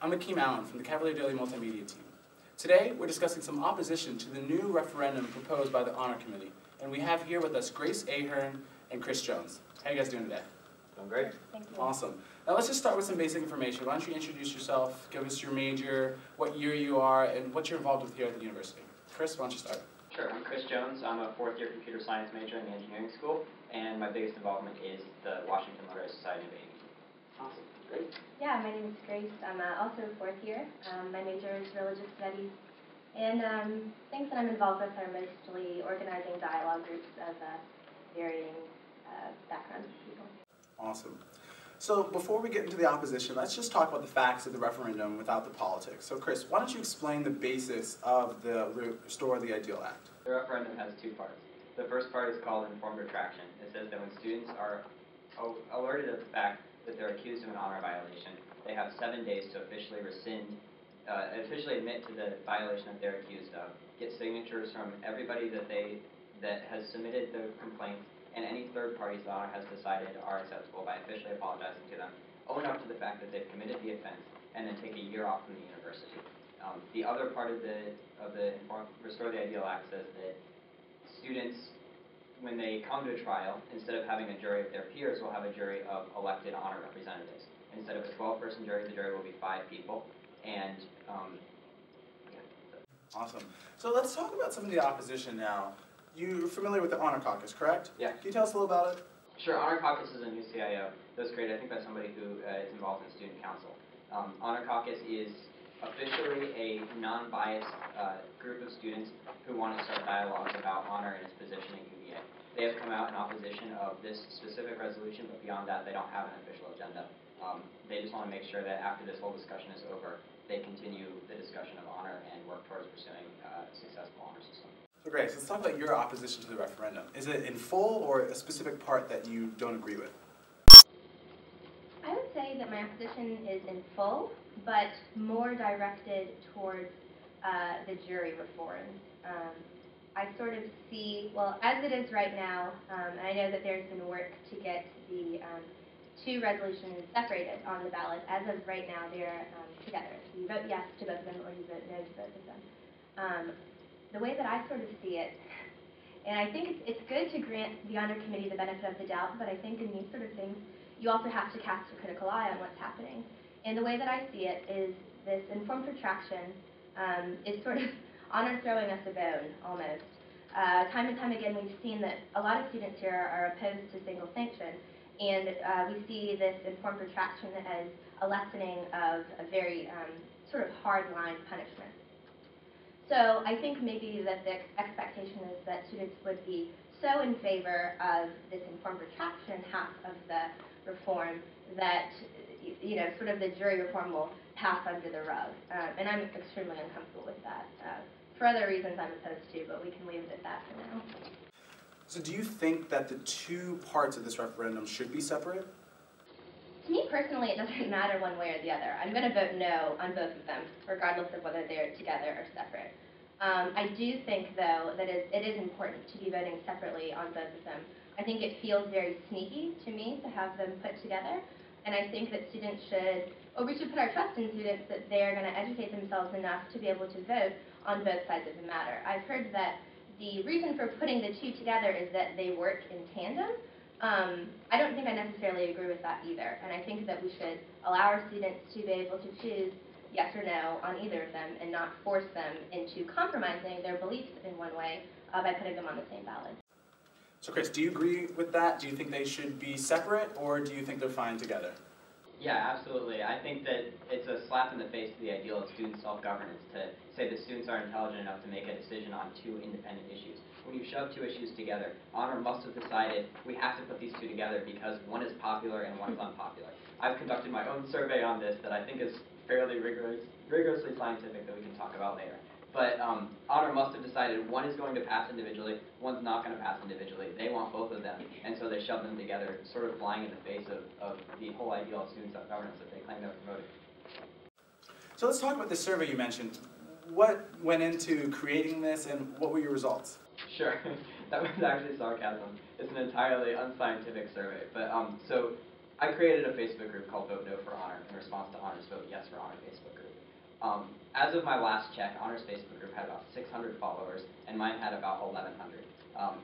I'm Hakeem Allen from the Cavalier Daily Multimedia team. Today, we're discussing some opposition to the new referendum proposed by the Honor Committee. And we have here with us Grace Aheron and Chris Jones. How are you guys doing today? Doing great. Thank you. Awesome. Now let's just start with some basic information. Why don't you introduce yourself, give us your major, what year you are, and what you're involved with here at the university. Chris, why don't you start? Sure, I'm Chris Jones. I'm a fourth-year computer science major in the engineering school, and my biggest involvement is the Washington Literary Society of AV. Awesome. Great. Yeah, my name is Grace. I'm also a fourth year. My major is religious studies. And things that I'm involved with are mostly organizing dialogue groups of varying backgrounds of people. Awesome. So before we get into the opposition, let's just talk about the facts of the referendum without the politics. So Chris, why don't you explain the basis of the Restore the Ideal Act? The referendum has two parts. The first part is called informed retraction. It says that when students are alerted of the fact that they're accused of an honor violation, they have 7 days to officially admit to the violation that they're accused of, get signatures from everybody that has submitted the complaint, and any third parties the honor has decided are acceptable by officially apologizing to them, own up to the fact that they've committed the offense, and then take a year off from the university. The other part of the Restore the Ideal Act says that students, when they come to a trial, instead of having a jury of their peers, will have a jury of elected honor representatives. Instead of a 12-person jury, the jury will be 5 people. And Awesome. So let's talk about some of the opposition now. You're familiar with the Honor Caucus, correct? Yeah. Can you tell us a little about it? Sure. Honor Caucus is a new CIO that was created, I think, by somebody who is involved in student council. Honor Caucus is officially a non-biased group of students who want to start dialogues about honor and its position in UVA. They have come out in opposition of this specific resolution, but beyond that, they don't have an official agenda. They just want to make sure that after this whole discussion is over, they continue the discussion of honor and work towards pursuing a successful honor system. So Grace, let's talk about your opposition to the referendum. Is it in full or a specific part that you don't agree with? I would say that my opposition is in full, but more directed towards the jury reforms. I sort of see, well, as it is right now, and I know that there's been work to get the two resolutions separated on the ballot. As of right now, they're together. So you vote yes to both of them, or you vote no to both of them. The way that I sort of see it, and I think it's good to grant the Honor Committee the benefit of the doubt, but I think in these sort of things, you also have to cast a critical eye on what's happening. And the way that I see it is this informed retraction is sort of honor throwing us a bone, almost. Time and time again, we've seen that a lot of students here are opposed to single sanction, and we see this informed retraction as a lessening of a very sort of hard-line punishment. So I think maybe that the expectation is that students would be so in favor of this informed retraction half of the reform that, you know, sort of the jury reform will pass under the rug. And I'm extremely uncomfortable with that. For other reasons I'm opposed to, but we can leave it at that for now. So do you think that the two parts of this referendum should be separate? To me personally, it doesn't matter one way or the other. I'm going to vote no on both of them, regardless of whether they're together or separate. I do think, though, that it is important to be voting separately on both of them. I think it feels very sneaky to me to have them put together, and I think that students should, or we should put our trust in students that they're going to educate themselves enough to be able to vote on both sides of the matter. I've heard that the reason for putting the two together is that they work in tandem. I don't think I necessarily agree with that either, and I think that we should allow our students to be able to choose yes or no on either of them and not force them into compromising their beliefs in one way by putting them on the same ballot. So Chris, do you agree with that? Do you think they should be separate, or do you think they're fine together? Yeah, absolutely. I think that it's a slap in the face to the ideal of student self-governance to say that students are intelligent enough to make a decision on two independent issues. When you shove two issues together, Honor must have decided we have to put these two together because one is popular and one is unpopular. I've conducted my own survey on this that I think is fairly rigorously scientific that we can talk about later. But Honor must have decided one is going to pass individually, one's not going to pass individually. They want both of them, and so they shove them together, sort of flying in the face of the whole ideal of student self-governance that they claim they're promoting. So let's talk about the survey you mentioned. What went into creating this, and what were your results? Sure, that was actually sarcasm. It's an entirely unscientific survey. But so I created a Facebook group called Vote No for Honor in response to Honor's Vote Yes for Honor Facebook group. As of my last check, Honor's Facebook group had about 600 followers, and mine had about 1,100.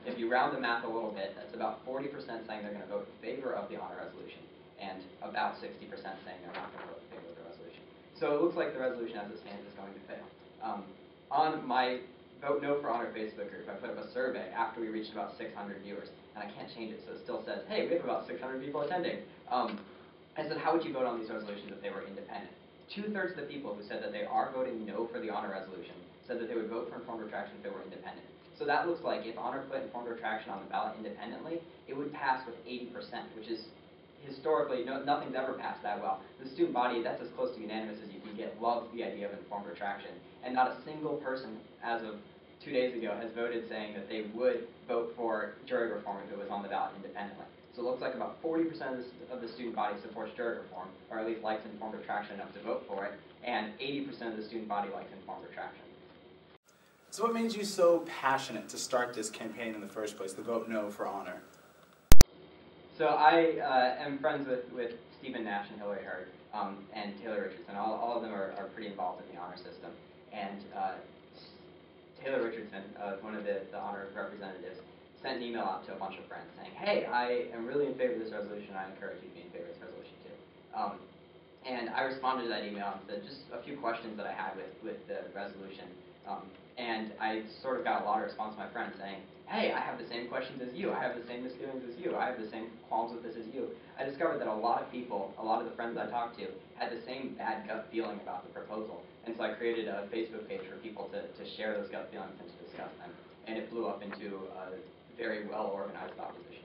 If you round the math a little bit, that's about 40% saying they're going to vote in favor of the honor resolution, and about 60% saying they're not going to vote in favor of the resolution. So it looks like the resolution as it stands is going to fail. On my Vote No for Honor Facebook group, I put up a survey after we reached about 600 viewers, and I can't change it, so it still says, hey, we have about 600 people attending. I said, how would you vote on these resolutions if they were independent? 2/3 of the people who said that they are voting no for the honor resolution said that they would vote for informed retraction if they were independent. So that looks like if honor put informed retraction on the ballot independently, it would pass with 80%, which is historically, nothing's ever passed that well. The student body, that's as close to unanimous as you can get, loves the idea of informed retraction. And not a single person, as of 2 days ago, has voted saying that they would vote for jury reform if it was on the ballot independently. So it looks like about 40% of the student body supports jury reform, or at least likes informed retraction enough to vote for it, and 80% of the student body likes informed retraction. So what made you so passionate to start this campaign in the first place, the Vote No for Honor? So I am friends with Stephen Nash and Hillary Hurd, and Taylor Richardson. All of them are pretty involved in the honor system. And Taylor Richardson, one of the honor representatives, sent an email out to a bunch of friends saying, hey, I am really in favor of this resolution. I encourage you to be in favor of this resolution too. And I responded to that email and said just a few questions that I had with the resolution. And I sort of got a lot of response from my friends saying, hey, I have the same questions as you. I have the same misgivings as you. I have the same qualms with this as you. I discovered that a lot of people, a lot of the friends I talked to, had the same bad gut feeling about the proposal. And so I created a Facebook page for people to share those gut feelings and to discuss them. And it blew up into a very well-organized opposition.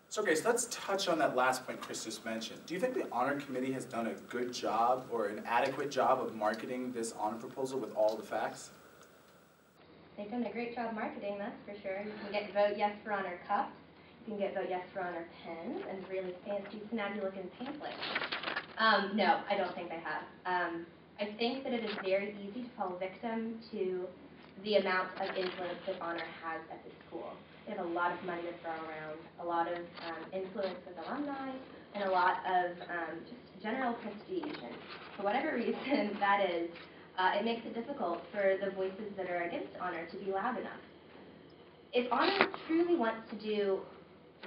So Grace, let's touch on that last point Chris just mentioned. Do you think the Honor Committee has done a good job or an adequate job of marketing this honor proposal with all the facts? They've done a great job marketing, that's for sure. You can get Vote Yes for Honor cups, you can get Vote Yes for Honor pens, and really fancy, snazzy-looking pamphlets. No, I don't think they have. I think that it is very easy to fall victim to the amount of influence that honor has at the school. They have a lot of money to throw around, a lot of influence with alumni, and a lot of just general prestige. And for whatever reason that is, it makes it difficult for the voices that are against honor to be loud enough. If honor truly wants to do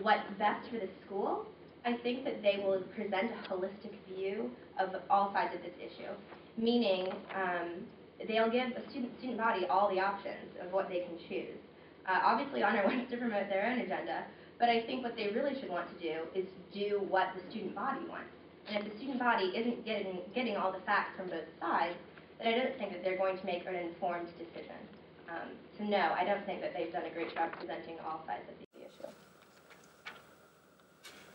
what's best for the school, I think that they will present a holistic view of all sides of this issue, meaning they'll give a student body all the options of what they can choose. Obviously, honor wants to promote their own agenda, but I think what they really should want to do is do what the student body wants. And if the student body isn't getting all the facts from both sides, then I don't think that they're going to make an informed decision. So no, I don't think that they've done a great job presenting all sides of the issue.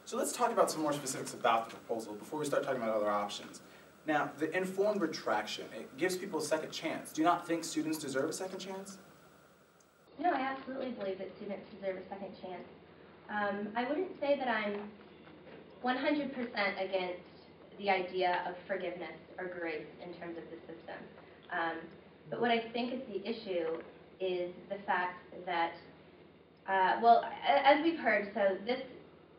So let's talk about some more specifics about the proposal before we start talking about other options. Now, the informed retraction, it gives people a second chance. Do you not think students deserve a second chance? No, I absolutely believe that students deserve a second chance. I wouldn't say that I'm 100% against the idea of forgiveness or grace in terms of the system. But what I think is the issue is the fact that, well, as we've heard, so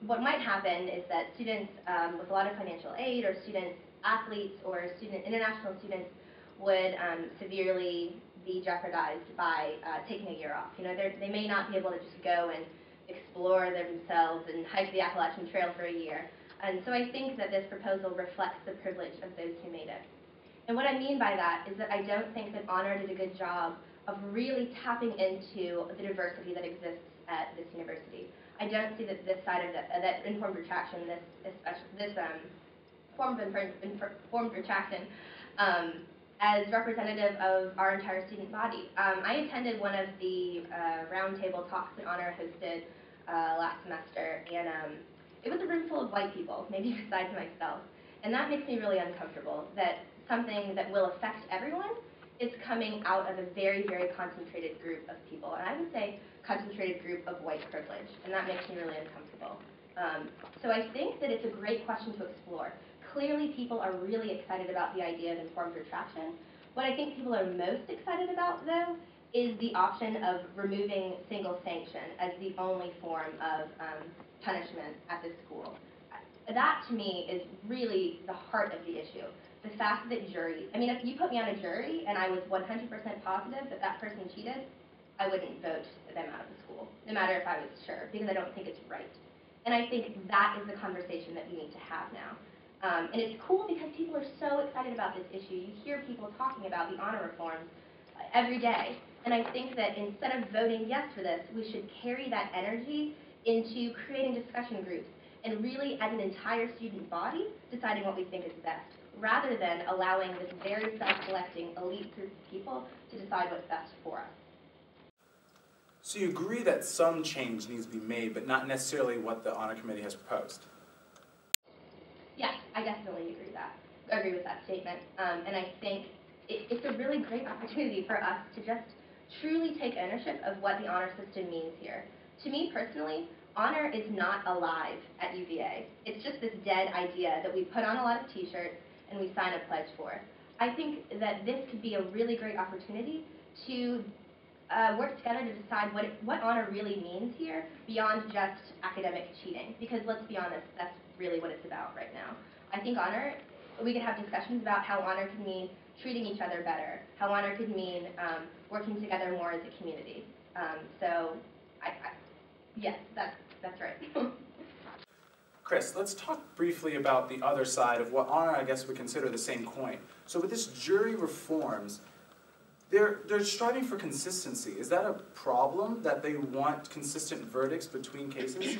what might happen is that students with a lot of financial aid, or students, athletes, or international students would severely be jeopardized by taking a year off. You know, they may not be able to just go and explore themselves and hike the Appalachian Trail for a year. And so I think that this proposal reflects the privilege of those who made it. And what I mean by that is that I don't think that honor did a good job of really tapping into the diversity that exists at this university. I don't see that this side of that informed retraction, this form of informed retraction, as representative of our entire student body. I attended one of the roundtable talks that Honor hosted last semester, and it was a room full of white people, maybe besides myself, and that makes me really uncomfortable, that something that will affect everyone is coming out of a very, very concentrated group of people, and I would say concentrated group of white privilege, and that makes me really uncomfortable. So I think that it's a great question to explore. Clearly people are really excited about the idea of informed retraction. What I think people are most excited about, though, is the option of removing single sanction as the only form of punishment at the school. That to me is really the heart of the issue. The fact that jury, I mean, if you put me on a jury and I was 100% positive that that person cheated, I wouldn't vote them out of the school, no matter if I was sure, because I don't think it's right. And I think that is the conversation that we need to have now. And it's cool because people are so excited about this issue. You hear people talking about the honor reforms every day. And I think that instead of voting yes for this, we should carry that energy into creating discussion groups and really, as an entire student body, deciding what we think is best, rather than allowing this very self-selecting elite group of people to decide what's best for us. So you agree that some change needs to be made, but not necessarily what the honor committee has proposed? Yes, I definitely agree with that statement. And I think it's a really great opportunity for us to just truly take ownership of what the honor system means here. To me personally, honor is not alive at UVA. It's just this dead idea that we put on a lot of t-shirts and we sign a pledge for. I think that this could be a really great opportunity to work together to decide what honor really means here beyond just academic cheating. Because let's be honest, that's really what it's about right now. I think honor, we could have discussions about how honor could mean treating each other better, how honor could mean working together more as a community. Yes, that's right. Chris, let's talk briefly about the other side of what honor, I guess, we consider the same coin. So with this jury reforms, they're striving for consistency. Is that a problem, that they want consistent verdicts between cases?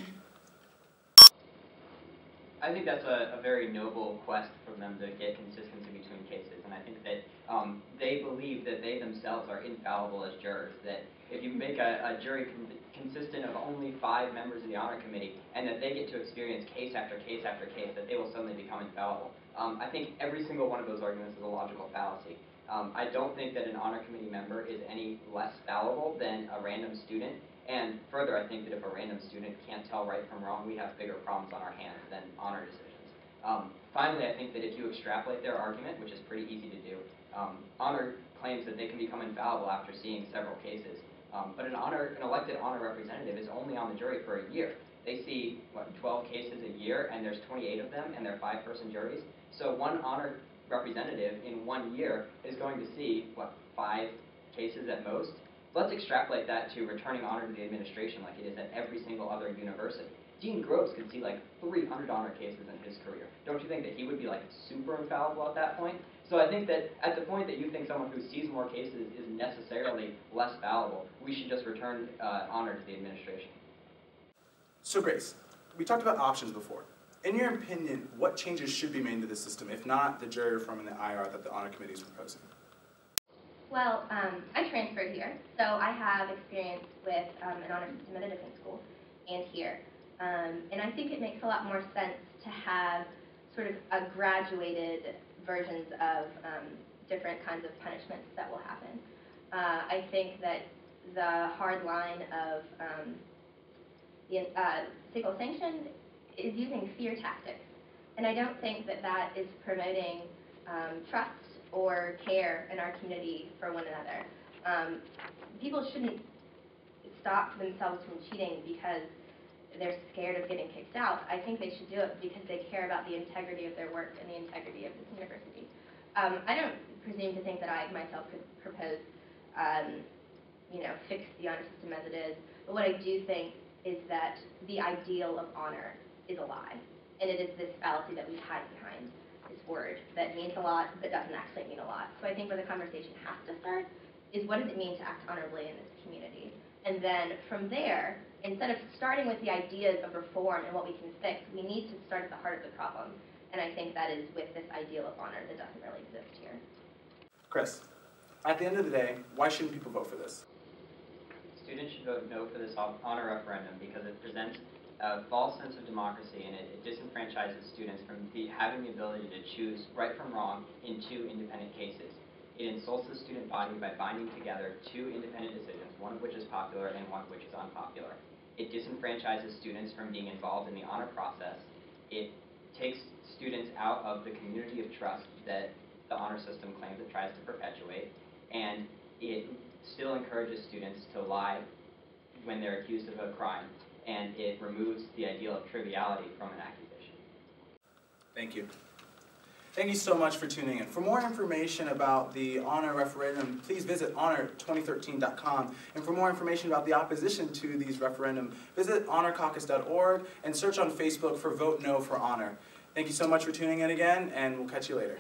I think that's a very noble quest for them to get consistency between cases, and I think that they believe that they themselves are infallible as jurors, that if you make a jury consistent of only 5 members of the honor committee, and that they get to experience case after case after case, that they will suddenly become infallible. I think every single one of those arguments is a logical fallacy. I don't think that an honor committee member is any less fallible than a random student. And further, I think that if a random student can't tell right from wrong, we have bigger problems on our hands than honor decisions. Finally, I think that if you extrapolate their argument, which is pretty easy to do, honor claims that they can become infallible after seeing several cases. But an elected honor representative is only on the jury for a year. They see, 12 cases a year, and there's 28 of them, and they're 5-person juries. So one honor representative in 1 year is going to see, 5 cases at most? Let's extrapolate that to returning honor to the administration like it is at every single other university. Dean Groves could see 300 honor cases in his career. Don't you think that he would be super infallible at that point? So I think that at the point that you think someone who sees more cases is necessarily less fallible, we should just return honor to the administration. So Grace, we talked about options before. In your opinion, what changes should be made to the system, if not the jury reform and the IR that the honor committee is proposing? Well, I transferred here, so I have experience with an honor system at a different school and here. And I think it makes a lot more sense to have sort of a graduated versions of different kinds of punishments that will happen. I think that the hard line of the single sanction is using fear tactics. And I don't think that that is promoting trust or care in our community for one another. People shouldn't stop themselves from cheating because they're scared of getting kicked out. I think they should do it because they care about the integrity of their work and the integrity of this university. I don't presume to think that I myself could propose, fix the honor system as it is, but what I do think is that the ideal of honor is a lie, and it is this fallacy that we hide behind this word that means a lot but doesn't actually mean a lot. So I think where the conversation has to start is, what does it mean to act honorably in this community? And then from there, instead of starting with the ideas of reform and what we can fix, we need to start at the heart of the problem. And I think that is with this ideal of honor that doesn't really exist here. Chris, at the end of the day, why shouldn't people vote for this? Students should vote no for this honor referendum because it presents a false sense of democracy, and it disenfranchises students from having the ability to choose right from wrong in 2 independent cases. It insults the student body by binding together 2 independent decisions, one of which is popular and one of which is unpopular. It disenfranchises students from being involved in the honor process. It takes students out of the community of trust that the honor system claims it tries to perpetuate, and it still encourages students to lie when they're accused of a crime, and it removes the ideal of triviality from an accusation. Thank you. Thank you so much for tuning in. For more information about the Honor Referendum, please visit honor2013.com. And for more information about the opposition to these referendum, visit honorcaucus.org and search on Facebook for Vote No for Honor. Thank you so much for tuning in again, and we'll catch you later.